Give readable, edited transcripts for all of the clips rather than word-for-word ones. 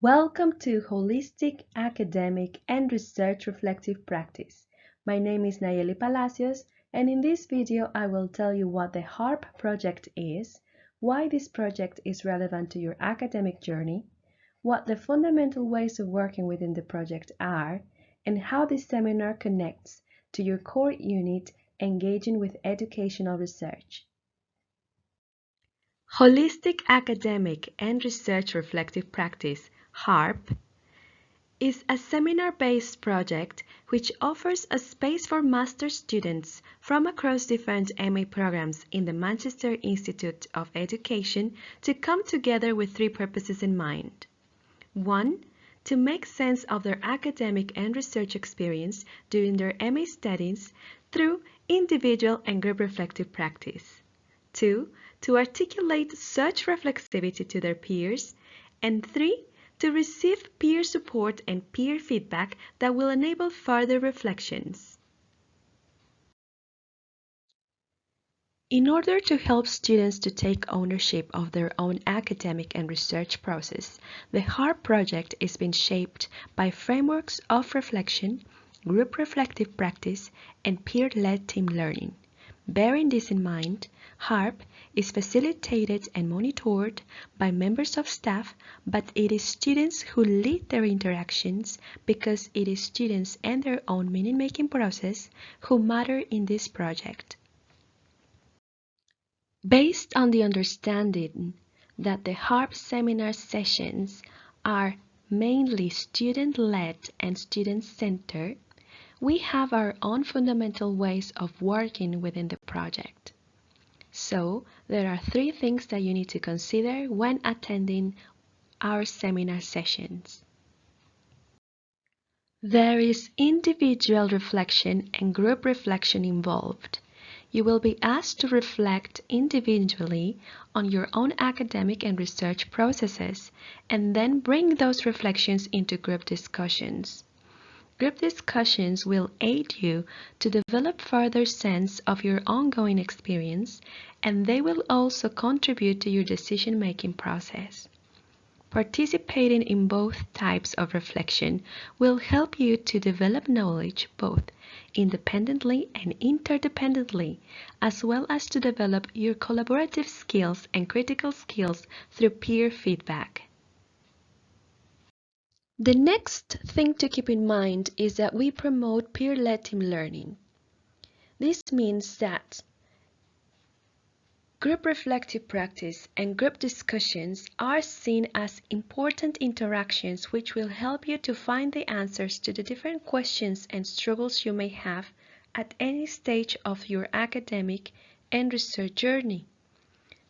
Welcome to Holistic Academic and Research Reflective Practice. My name is Nayeli Palacios, and in this video I will tell you what the HARP project is, why this project is relevant to your academic journey, what the fundamental ways of working within the project are, and how this seminar connects to your core unit engaging with educational research. Holistic Academic and Research Reflective Practice, HARP, is a seminar-based project which offers a space for master's students from across different MA programs in the Manchester Institute of Education to come together with three purposes in mind. 1. To make sense of their academic and research experience during their MA studies through individual and group reflective practice. 2. To articulate such reflexivity to their peers. And 3. To receive peer support and peer feedback that will enable further reflections. In order to help students to take ownership of their own academic and research process, the HARP project is being shaped by frameworks of reflection, group reflective practice, and peer-led team learning. Bearing this in mind, HARP is facilitated and monitored by members of staff, but it is students who lead their interactions because it is students and their own meaning-making process who matter in this project. Based on the understanding that the HARP seminar sessions are mainly student-led and student-centered, we have our own fundamental ways of working within the project. So, there are three things that you need to consider when attending our seminar sessions. There is individual reflection and group reflection involved. You will be asked to reflect individually on your own academic and research processes and then bring those reflections into group discussions. Group discussions will aid you to develop further sense of your ongoing experience, and they will also contribute to your decision-making process. Participating in both types of reflection will help you to develop knowledge both independently and interdependently, as well as to develop your collaborative skills and critical skills through peer feedback. The next thing to keep in mind is that we promote peer-led team learning. This means that group reflective practice and group discussions are seen as important interactions which will help you to find the answers to the different questions and struggles you may have at any stage of your academic and research journey.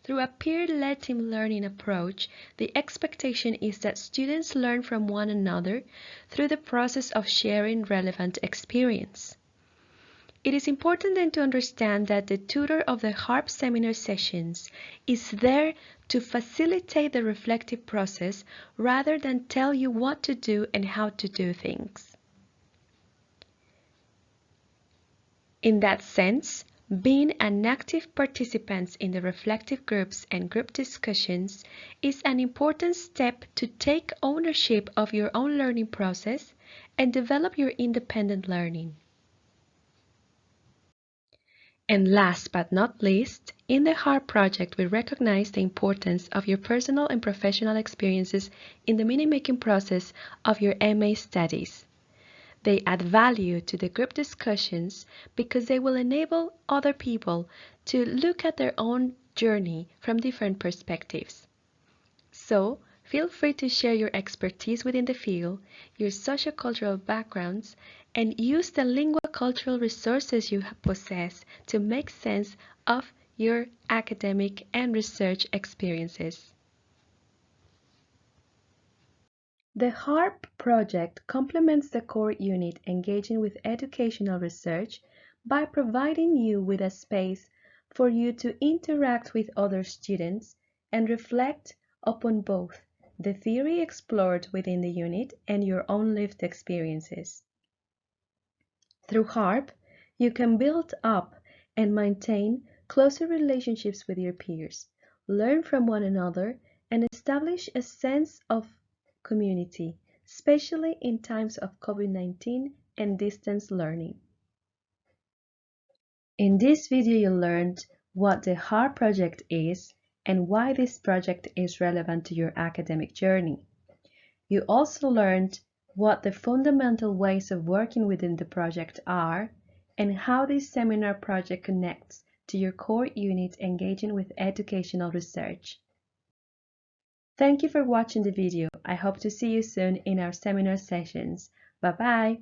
Through a peer-led team learning approach, the expectation is that students learn from one another through the process of sharing relevant experience. It is important then to understand that the tutor of the HARP seminar sessions is there to facilitate the reflective process rather than tell you what to do and how to do things. In that sense, being an active participant in the reflective groups and group discussions is an important step to take ownership of your own learning process and develop your independent learning. And last but not least, in the HARP project, we recognize the importance of your personal and professional experiences in the meaning-making process of your MA studies. They add value to the group discussions because they will enable other people to look at their own journey from different perspectives. So, feel free to share your expertise within the field, your sociocultural backgrounds, and use the lingua-cultural resources you possess to make sense of your academic and research experiences. The HARP project complements the core unit engaging with educational research by providing you with a space for you to interact with other students and reflect upon both the theory explored within the unit and your own lived experiences. Through HARP, you can build up and maintain closer relationships with your peers, learn from one another, and establish a sense of community, especially in times of COVID-19 and distance learning. In this video, you learned what the HARRP project is and why this project is relevant to your academic journey. You also learned what the fundamental ways of working within the project are and how this seminar project connects to your core unit engaging with educational research. Thank you for watching the video. I hope to see you soon in our seminar sessions. Bye-bye.